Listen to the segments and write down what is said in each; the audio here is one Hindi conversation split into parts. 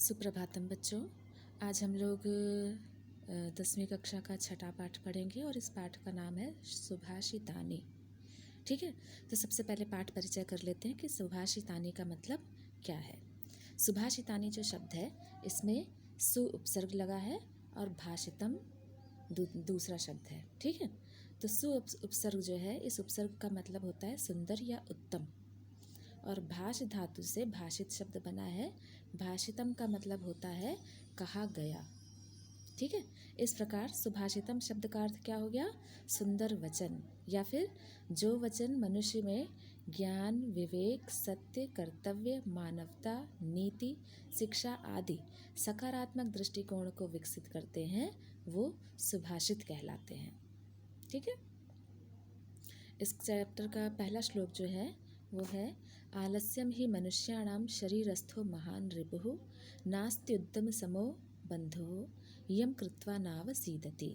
सुप्रभातम बच्चों। आज हम लोग 10वीं कक्षा का छठा पाठ पढ़ेंगे और इस पाठ का नाम है सुभाषितानी। ठीक है, तो सबसे पहले पाठ परिचय कर लेते हैं कि सुभाषितानी का मतलब क्या है। सुभाषितानी जो शब्द है इसमें सु उपसर्ग लगा है और भाषितम दूसरा शब्द है। ठीक है, तो सु उपसर्ग जो है, इस उपसर्ग का मतलब होता है सुंदर या उत्तम, और भाष धातु से भाषित शब्द बना है। भाषितम का मतलब होता है कहा गया। ठीक है, इस प्रकार सुभाषितम शब्द का अर्थ क्या हो गया? सुंदर वचन, या फिर जो वचन मनुष्य में ज्ञान, विवेक, सत्य, कर्तव्य, मानवता, नीति, शिक्षा आदि सकारात्मक दृष्टिकोण को विकसित करते हैं वो सुभाषित कहलाते हैं। ठीक है, इस चैप्टर का पहला श्लोक जो है वो है आलस्यम ही मनुष्याणाम शरीरस्थो महान रिपुः नास्त्युद्यम समो बंधुः यम कृत्वा नावसीदति।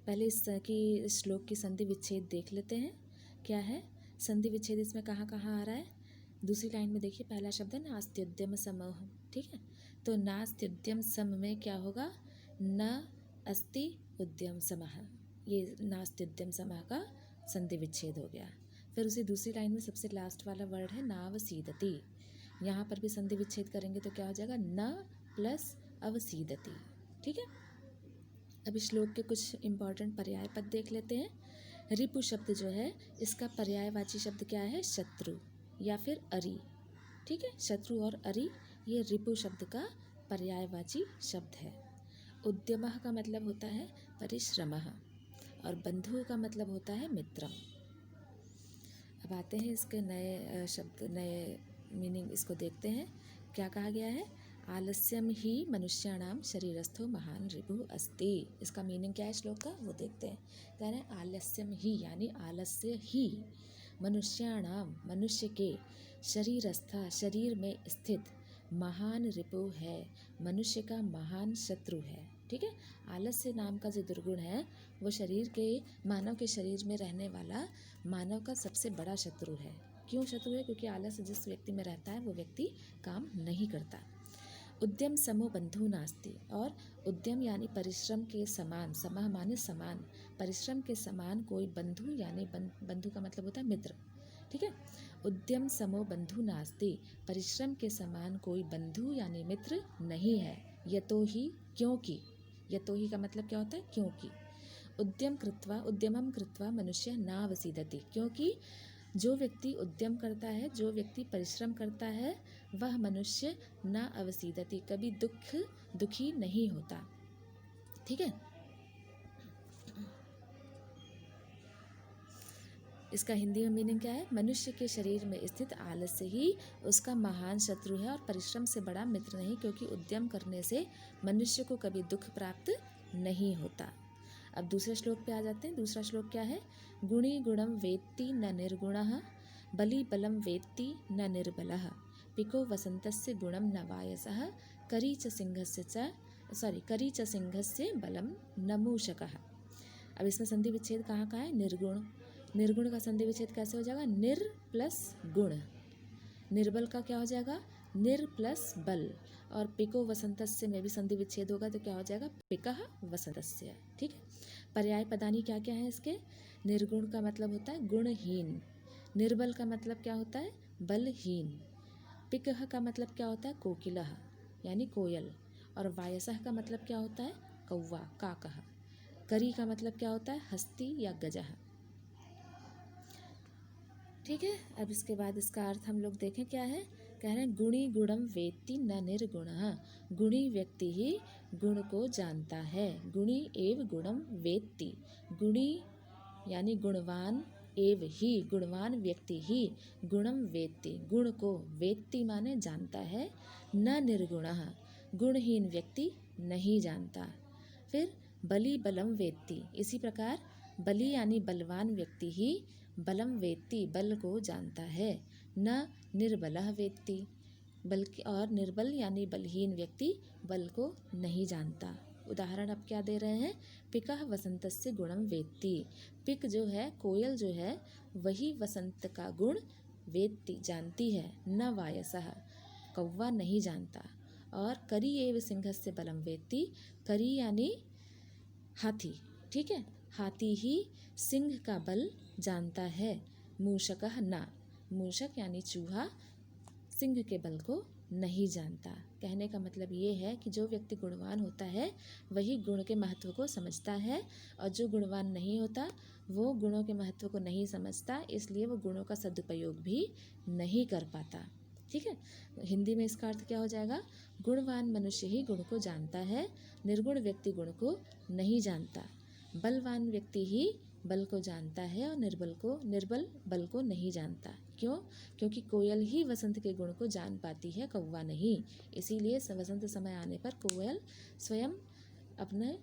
पहले इस श्लोक की संधि विच्छेद देख लेते हैं। क्या है संधि विच्छेद, इसमें कहाँ कहाँ आ रहा है? दूसरी लाइन में देखिए, पहला शब्द है नास्त्युद्यम समः। ठीक है, तो नास्त्युद्यम सम में क्या होगा? न अस्ति उद्यम समः। ये नास्त्युद्यम समः का संधि विच्छेद हो गया। फिर उसी दूसरी लाइन में सबसे लास्ट वाला वर्ड है नावसीदति। यहाँ पर भी संधि विच्छेद करेंगे तो क्या हो जाएगा? न प्लस अवसीदति। ठीक है, अब इस श्लोक के कुछ इंपॉर्टेंट पर्याय पद देख लेते हैं। रिपु शब्द जो है इसका पर्यायवाची शब्द क्या है? शत्रु या फिर अरि। ठीक है, शत्रु और अरि ये रिपु शब्द का पर्यायवाची शब्द है। उद्यमः का मतलब होता है परिश्रमः, और बंधु का मतलब होता है मित्रम। अब आते हैं इसके नए शब्द, नए मीनिंग, इसको देखते हैं। क्या कहा गया है? आलस्यम ही मनुष्याणाम शरीरस्थो महान रिपुः अस्ति। इसका मीनिंग क्या है श्लोक का, वो देखते हैं। कह रहे हैं आलस्यम ही यानी आलस्य ही मनुष्याणाम मनुष्य के शरीरस्था शरीर में स्थित महान रिपु है, मनुष्य का महान शत्रु है। ठीक है, आलस्य नाम का जो दुर्गुण है वो शरीर के, मानव के शरीर में रहने वाला मानव का सबसे बड़ा शत्रु है। क्यों शत्रु है? क्योंकि आलस्य जिस व्यक्ति में रहता है वो व्यक्ति काम नहीं करता। उद्यम समो बंधु नास्ति, और उद्यम यानी परिश्रम के समान, समः माने समान, परिश्रम के समान कोई बंधु यानी बंधु का मतलब होता है मित्र। ठीक है, उद्यम समो बंधु नास्ति, परिश्रम के समान कोई बंधु यानी मित्र नहीं है। यतो ही, क्योंकि, यतो ही का मतलब क्या होता है? क्योंकि। उद्यमम कृत्वा मनुष्य नावसीदति, क्योंकि जो व्यक्ति उद्यम करता है, जो व्यक्ति परिश्रम करता है, वह मनुष्य न अवसीदति, कभी दुखी नहीं होता। ठीक है, इसका हिंदी में मीनिंग क्या है? मनुष्य के शरीर में स्थित आलस्य ही उसका महान शत्रु है और परिश्रम से बड़ा मित्र नहीं, क्योंकि उद्यम करने से मनुष्य को कभी दुख प्राप्त नहीं होता। अब दूसरे श्लोक पे आ जाते हैं। दूसरा श्लोक क्या है? गुणी गुणम वेत्ति न निर्गुणः बलि बलम वेत्ति न निर्बलः पिको वसन्तस्य गुणम न वायसः करी च सिंहस्य बलम न मूषकः। अब इसमें संधि विच्छेद कहाँ का है? निर्गुण। निर्गुण का संधि विच्छेद कैसे हो जाएगा? निर प्लस गुण। निर्बल का क्या हो जाएगा? निर प्लस बल। और पिको वसंतस्य में भी संधि विच्छेद होगा तो क्या हो जाएगा? पिकः वसंतस्य। ठीक है, पर्याय पदानी क्या क्या है इसके? निर्गुण का मतलब होता है गुणहीन, निर्बल का मतलब क्या होता है? बलहीन, पिकः का मतलब क्या होता है? कोकिलः यानी कोयल, और वायसः का मतलब क्या होता है? कौवा, काकः। करी का मतलब क्या होता है? हस्ती या गजः। ठीक है, अब इसके बाद इसका अर्थ हम लोग देखें क्या है। कह रहे हैं गुणी गुणम वेत्ति न निर्गुणः, गुणी व्यक्ति ही गुण को जानता है। गुणी एव गुणम वेत्ति, गुणी यानी गुणवान, एव ही गुणवान व्यक्ति ही गुणम वेत्ति, गुण को, वेत्ति माने जानता है, न निर्गुणः गुणहीन व्यक्ति नहीं जानता। फिर बलि बलम वेत्ति, इसी प्रकार बलि यानी बलवान व्यक्ति ही बलम वेत्ति बल को जानता है, न निर्बलः वेत्ति, बल्कि, और निर्बल यानी बलहीन व्यक्ति बल को नहीं जानता। उदाहरण अब क्या दे रहे हैं? पिकः वसंतस्य गुणम वेत्ति, पिक जो है, कोयल जो है, वही वसंत का गुण वेत्ति जानती है, न वायसः कौवा नहीं जानता। और करी एव सिंहस्य बलम वेत्ति, करी यानी हाथी, ठीक है, हाथी ही सिंह का बल जानता है, मूषकः न, मूषक यानी चूहा सिंह के बल को नहीं जानता। कहने का मतलब ये है कि जो व्यक्ति गुणवान होता है वही गुण के महत्व को समझता है, और जो गुणवान नहीं होता वो गुणों के महत्व को नहीं समझता, इसलिए वो गुणों का सदुपयोग भी नहीं कर पाता। ठीक है, हिंदी में इसका अर्थ क्या हो जाएगा? गुणवान मनुष्य ही गुण को जानता है, निर्गुण व्यक्ति गुण को नहीं जानता। बलवान व्यक्ति ही बल को जानता है और निर्बल बल को नहीं जानता। क्यों? क्योंकि कोयल ही वसंत के गुण को जान पाती है, कौवा नहीं। इसीलिए वसंत समय आने पर कोयल स्वयं अपने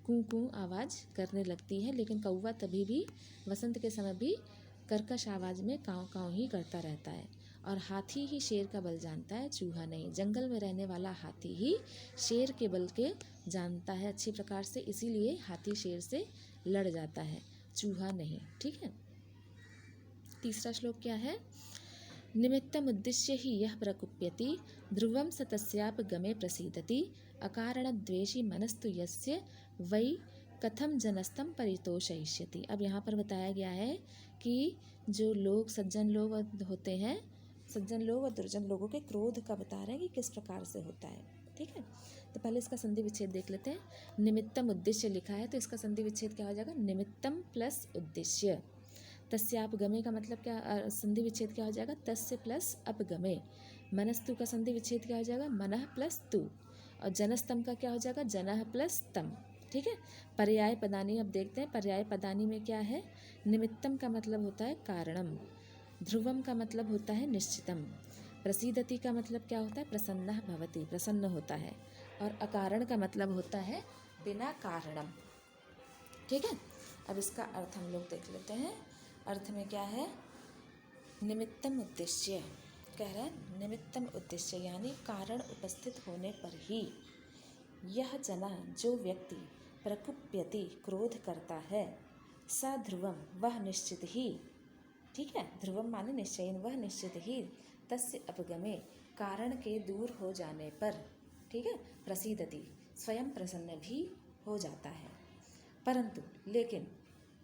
कूं कूं आवाज़ करने लगती है, लेकिन कौवा तभी भी वसंत के समय भी कर्कश आवाज़ में काँव काँव ही करता रहता है। और हाथी ही शेर का बल जानता है, चूहा नहीं। जंगल में रहने वाला हाथी ही शेर के बल के जानता है अच्छी प्रकार से, इसीलिए हाथी शेर से लड़ जाता है, चूहा नहीं। ठीक है, तीसरा श्लोक क्या है? निमित्तम उद्दिश्य ही यह प्रकुप्यति, ध्रुवम स तस्यापगमे प्रसीदति, अकारणद्वेषी मनस्तु यस्य वै कथम जनस्तम परितोषयिष्यति। अब यहाँ पर बताया गया है कि जो लोग सज्जन लोग होते हैं, सज्जन लोग और दुर्जन लोगों के क्रोध का बता रहे हैं कि किस प्रकार से होता है। ठीक है, तो पहले इसका संधि विच्छेद देख लेते हैं। निमित्तम उद्देश्य लिखा है तो इसका संधि विच्छेद क्या हो जाएगा? निमित्तम प्लस उद्देश्य। तस्यापगमे का मतलब क्या, संधि विच्छेद क्या हो जाएगा? तस्य प्लस अपगमे। मनस्तु का संधि विच्छेद क्या हो जाएगा? मनः प्लस तु। और जनस्तम का क्या हो जाएगा? जनः प्लस तम। ठीक है, पर्याय पदानी अब देखते हैं। पर्याय पदानी में क्या है? निमित्तम का मतलब होता है कारणम, ध्रुवम का मतलब होता है निश्चितम, प्रसीदति का मतलब क्या होता है? प्रसन्नः भवति, प्रसन्न होता है, और अकारण का मतलब होता है बिना कारणम। ठीक है, अब इसका अर्थ हम लोग देख लेते हैं। अर्थ में क्या है? निमित्तम उद्देश्य कह रहे हैं, निमित्तम उद्देश्य यानी कारण उपस्थित होने पर ही, यह जना जो व्यक्ति प्रकुप्यति क्रोध करता है, स ध्रुवम वह निश्चित ही, ठीक है, ध्रुवम माने निश्चयन, वह निश्चित ही, तस्य अपगमे कारण के दूर हो जाने पर, ठीक है, प्रसीदति स्वयं प्रसन्न भी हो जाता है। परंतु लेकिन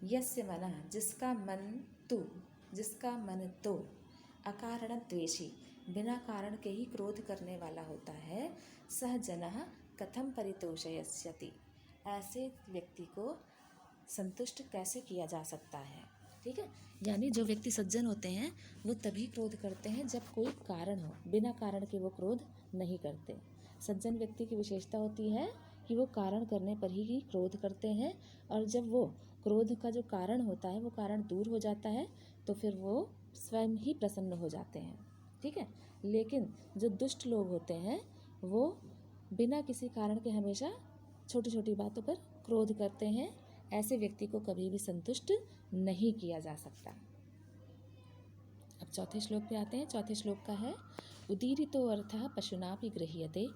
यस्य मनः जिसका मन तो अकारण द्वेषी बिना कारण के ही क्रोध करने वाला होता है, सह जनः कथम परितोषयस्यति, ऐसे व्यक्ति को संतुष्ट कैसे किया जा सकता है। ठीक है, यानी जो व्यक्ति सज्जन होते हैं वो तभी क्रोध करते हैं जब कोई कारण हो, बिना कारण के वो क्रोध नहीं करते। सज्जन व्यक्ति की विशेषता होती है कि वो कारण करने पर ही क्रोध करते हैं, और जब वो क्रोध का जो कारण होता है वो कारण दूर हो जाता है तो फिर वो स्वयं ही प्रसन्न हो जाते हैं। ठीक है, लेकिन जो दुष्ट लोग होते हैं वो बिना किसी कारण के हमेशा छोटी छोटी बातों पर क्रोध करते हैं। ऐसे व्यक्ति को कभी भी संतुष्ट नहीं किया जा सकता। अब चौथे श्लोक पे आते हैं। चौथे श्लोक का है, उदीरितो अर्थः पशुनापि गृह्यते,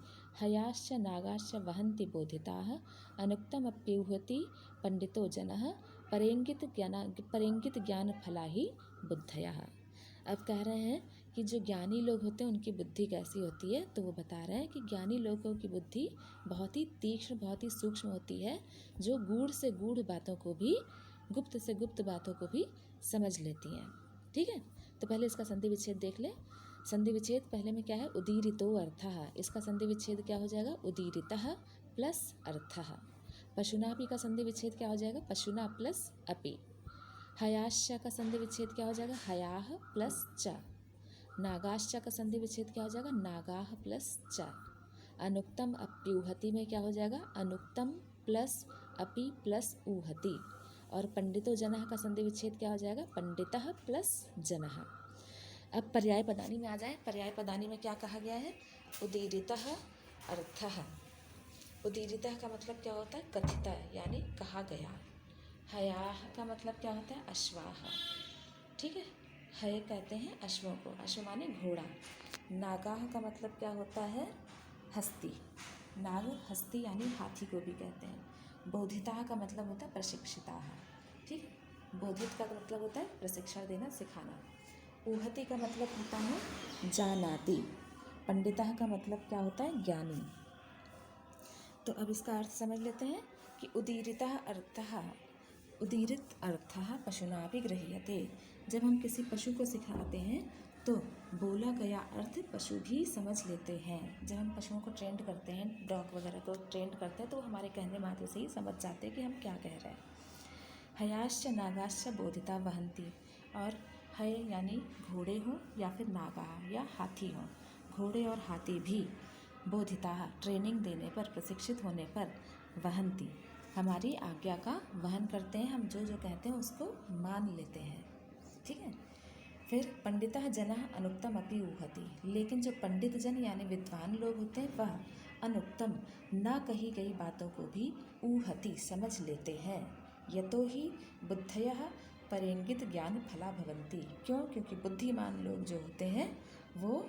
हयाश्च नागाश्च वहन्ति बोधिताः, अनुक्तमप्युहति पंडितो जनः, परेंगित ज्ञान फला ही बुद्धयः। अब कह रहे हैं कि जो ज्ञानी लोग होते हैं उनकी बुद्धि कैसी होती है, तो वो बता रहे हैं कि ज्ञानी लोगों की बुद्धि बहुत ही तीक्ष्ण, बहुत ही सूक्ष्म होती है, जो गूढ़ से गूढ़ बातों को भी, गुप्त से गुप्त बातों को भी समझ लेती हैं। ठीक है, तो पहले इसका संधि विच्छेद देख ले। संधि विच्छेद पहले में क्या है? उदीरितो अर्थः, इसका संधि विच्छेद क्या हो जाएगा? उदीरितः प्लस अर्थः। पशुनापि का संधि विच्छेद क्या हो जाएगा? पशुना प्लस अपि। हयाश्च का संधि विच्छेद क्या हो जाएगा? हयाः प्लस च। नागाश्च का संधि विच्छेद क्या हो जाएगा? नागाः प्लस च। अनुक्तम अप्युहति में क्या हो जाएगा? अनुक्तम प्लस अपि प्लस ऊहति। और पंडितो जनः का संधि विच्छेद क्या हो जाएगा? पंडितः प्लस जनः। अब पर्याय पदानी में आ जाए। पर्याय पदानी में क्या कहा गया है? उदीरितः अर्थः। उदीरितः का मतलब क्या होता है? कथितः यानी कहा गया। हयाः का मतलब क्या होता है? अश्वाः। ठीक है, हय कहते हैं अश्वों को, अश्व माने घोड़ा। नागाह का मतलब क्या होता है? हस्ती। नाग हस्ती यानी हाथी को भी कहते हैं। बोधिता का मतलब होता है प्रशिक्षिता। ठीक, बोधित का मतलब होता है प्रशिक्षण देना, सिखाना। ऊहति का मतलब होता है जानाति। पंडितः का मतलब क्या होता है? ज्ञानी। तो अब इसका अर्थ समझ लेते हैं कि उदीरित अर्थः पशुना भी गृह्यते। जब हम किसी पशु को सिखाते हैं तो बोला गया अर्थ पशु भी समझ लेते हैं। जब हम पशुओं को ट्रेंड करते हैं, डॉग वगैरह को ट्रेंड करते हैं, तो हमारे कहने मात्र से ही समझ जाते हैं कि हम क्या कह रहे हैं। हयाश्च नागाश्च बोधिता वहंती, और हय यानी घोड़े हो या फिर नागा या हाथी हो, घोड़े और हाथी भी बोधिता ट्रेनिंग देने पर, प्रशिक्षित होने पर, वहंती हमारी आज्ञा का वहन करते हैं। हम जो जो कहते हैं उसको मान लेते हैं। ठीक है। फिर पंडितः जनः अनुक्तम अपि ऊहति, लेकिन जो पंडित जन यानी विद्वान लोग होते हैं वह अनुक्तम न कही गई बातों को भी ऊहति समझ लेते हैं। यतो ही बुद्धयः परेंगित ज्ञान फला भवन्ति, क्योंकि बुद्धिमान लोग जो होते हैं वो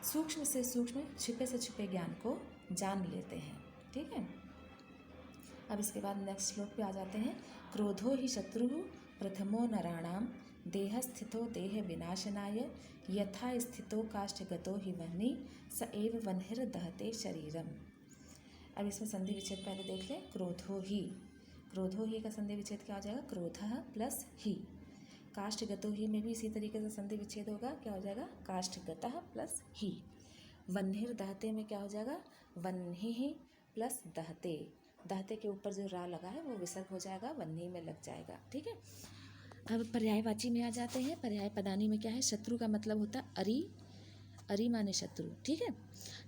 सूक्ष्म से सूक्ष्म, छिपे से छिपे ज्ञान को जान लेते हैं। ठीक है। अब इसके बाद नेक्स्ट श्लोक पे आ जाते हैं। क्रोधो ही शत्रु प्रथमो नराणाम देह स्थितो देह विनाशनाय यथा स्थितो काष्ठगतो ही वह्नि स एव वह्निर् दहते शरीरम। अब इसमें संधि विच्छेद पहले देख लें। क्रोधो ही का संधि विच्छेद क्या हो जाएगा? क्रोधः प्लस ही। काष्ठगतो ही में भी इसी तरीके से संधि विच्छेद होगा। क्या हो जाएगा? काष्ठगतः प्लस ही। वह्निर् दहते में क्या हो जाएगा? वह्निः प्लस दहते। दहते के ऊपर जो रा लगा है वो विसर्ग हो जाएगा, वह्नि में लग जाएगा। ठीक है। अब पर्यायवाची में आ जाते हैं। पर्याय पदानी में क्या है? शत्रु का मतलब होता है अरि, अरि माने शत्रु। ठीक है।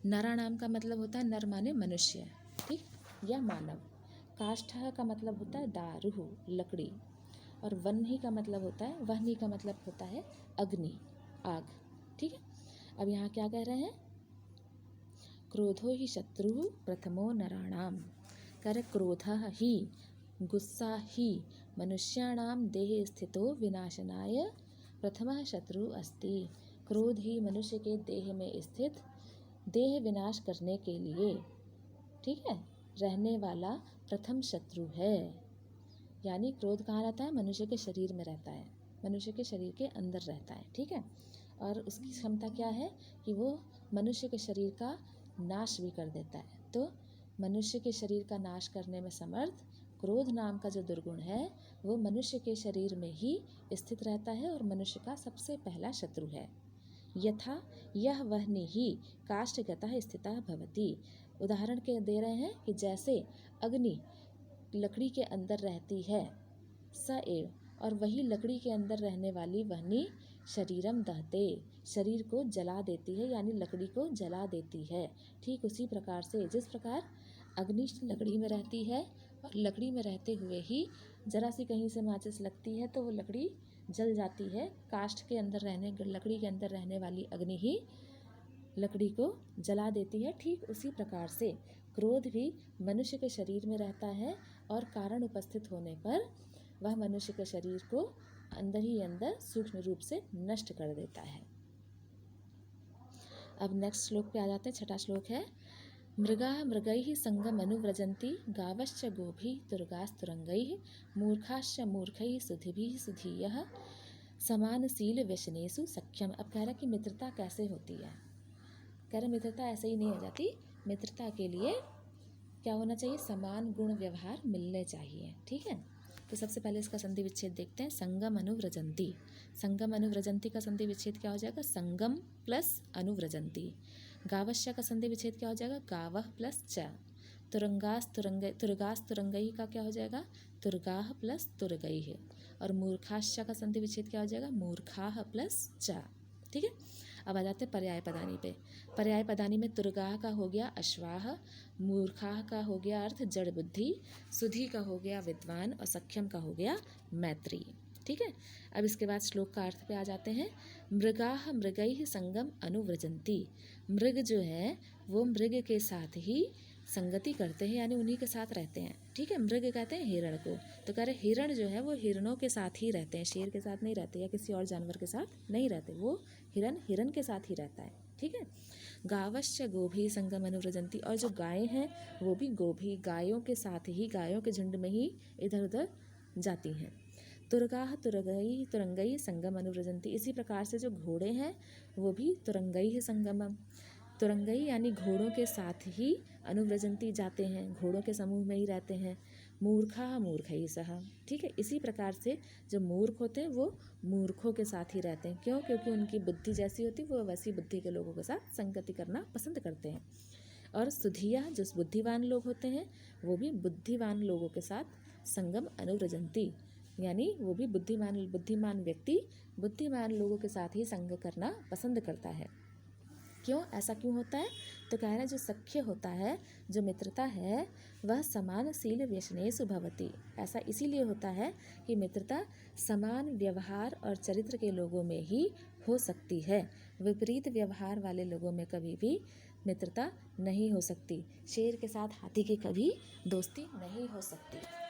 नराणाम का मतलब होता है नर माने मनुष्य, ठीक, या मानव। काष्ठः का मतलब होता है दारुः, लकड़ी। और वह्नि का मतलब होता है अग्नि, आग। ठीक है। अब यहाँ क्या कह रहे हैं? क्रोधो ही शत्रु प्रथमो नराणाम। कह रहे क्रोधः ही, गुस्सा ही मनुष्याणाम देहे स्थितो विनाशनाय प्रथमः शत्रु अस्ति। क्रोध ही मनुष्य के देह में स्थित देह विनाश करने के लिए, ठीक है, रहने वाला प्रथम शत्रु है। यानी क्रोध कहाँ रहता है? मनुष्य के शरीर में रहता है, मनुष्य के शरीर के अंदर रहता है। ठीक है। और उसकी क्षमता क्या है कि वो मनुष्य के शरीर का नाश भी कर देता है। तो मनुष्य के शरीर का नाश करने में समर्थ क्रोध नाम का जो दुर्गुण है वो मनुष्य के शरीर में ही स्थित रहता है और मनुष्य का सबसे पहला शत्रु है। यथा यह वह्नि ही काष्ठगतः स्थितः भवति। उदाहरण के दे रहे हैं कि जैसे अग्नि लकड़ी के अंदर रहती है, स एव, और वही लकड़ी के अंदर रहने वाली वह्नि शरीरम दहते, शरीर को जला देती है, यानी लकड़ी को जला देती है। ठीक उसी प्रकार से जिस प्रकार अग्नि लकड़ी में रहती है और लकड़ी में रहते हुए ही जरा सी कहीं से माचिस लगती है तो वो लकड़ी जल जाती है। काष्ठ के अंदर लकड़ी के अंदर रहने वाली अग्नि ही लकड़ी को जला देती है। ठीक उसी प्रकार से क्रोध भी मनुष्य के शरीर में रहता है और कारण उपस्थित होने पर वह मनुष्य के शरीर को अंदर ही अंदर सूक्ष्म रूप से नष्ट कर देता है। अब नेक्स्ट श्लोक पे आ जाते हैं। छठा श्लोक है। मृगाः मृगैः संगम अनुव्रजन्ति गावश्च गोभिः तुरगास्तुरंगैः मूर्खाश्च मूर्खैः सुधिभिः सुधीयः समानशील व्यसनेषु सख्यम। अब कह रहा कि मित्रता कैसे होती है? कह रहे मित्रता ऐसे ही नहीं हो जाती। मित्रता के लिए क्या होना चाहिए? समान गुण व्यवहार मिलने चाहिए। ठीक है। तो सबसे पहले इसका संधि विच्छेद देखते हैं। संगम अनुव्रजन्ति, संगम अनुव्रजन्ति का संधि विच्छेद क्या हो जाएगा? संगम प्लस अनुव्रजन्ति। गावश्य का संधि विच्छेद क्या हो जाएगा? गावः प्लस च। तुरगास तुरंगई का क्या हो जाएगा? तुरगाह प्लस तुरगई। और मूर्खाश्च का संधि विच्छेद क्या हो जाएगा? मूर्खाह प्लस च। ठीक है। अब आ जाते हैं पर्याय पदानी पे। पर्याय पदानी में तुरगाह का हो गया अश्वाह, मूर्खाह का हो गया अर्थ जड़ बुद्धि, सुधी का हो गया विद्वान और सख्यम का हो गया मैत्री। ठीक है। अब इसके बाद श्लोक का अर्थ पे आ जाते हैं। मृगाह मृगैः संगम अनुव्रजन्ति। मृग जो है वो मृग के साथ ही संगति करते हैं, यानी उन्हीं के साथ रहते हैं। ठीक है। मृग कहते हैं हिरण को। तो कह रहे हिरण जो है वो हिरणों के साथ ही रहते हैं, शेर के साथ नहीं रहते या किसी और जानवर के साथ नहीं रहते। वो हिरण के साथ ही रहता है। ठीक है। गावश्च गोभी संगम अनुव्रजन्ति। और जो गायें हैं वो भी गोभी, गायों के साथ ही, गायों के झुंड में ही इधर उधर जाती हैं। तुरगाह तुरगई तुरंगई संगम अनुव्रजंती। इसी प्रकार से जो घोड़े हैं वो भी तुरंगई है संगमम, तुरंगई यानी घोड़ों के साथ ही अनुव्रजंती जाते हैं, घोड़ों के समूह में ही रहते हैं। मूर्खा मूर्खई सह, ठीक है। इसी प्रकार से जो मूर्ख होते हैं वो मूर्खों के साथ ही रहते हैं। क्यों? क्योंकि उनकी बुद्धि जैसी होती है वो वैसी बुद्धि के लोगों के साथ संगति करना पसंद करते हैं। और सुधिया जो बुद्धिमान लोग होते हैं वो भी बुद्धिमान लोगों के साथ संगम अनुव्रजंती, यानी वो भी बुद्धिमान व्यक्ति बुद्धिमान लोगों के साथ ही संग करना पसंद करता है। क्यों? ऐसा क्यों होता है? तो कह रहे हैं जो सख्य होता है, जो मित्रता है, वह समान शील व्यसनेषु भवति। ऐसा इसीलिए होता है कि मित्रता समान व्यवहार और चरित्र के लोगों में ही हो सकती है। विपरीत व्यवहार वाले लोगों में कभी भी मित्रता नहीं हो सकती। शेर के साथ हाथी की कभी दोस्ती नहीं हो सकती।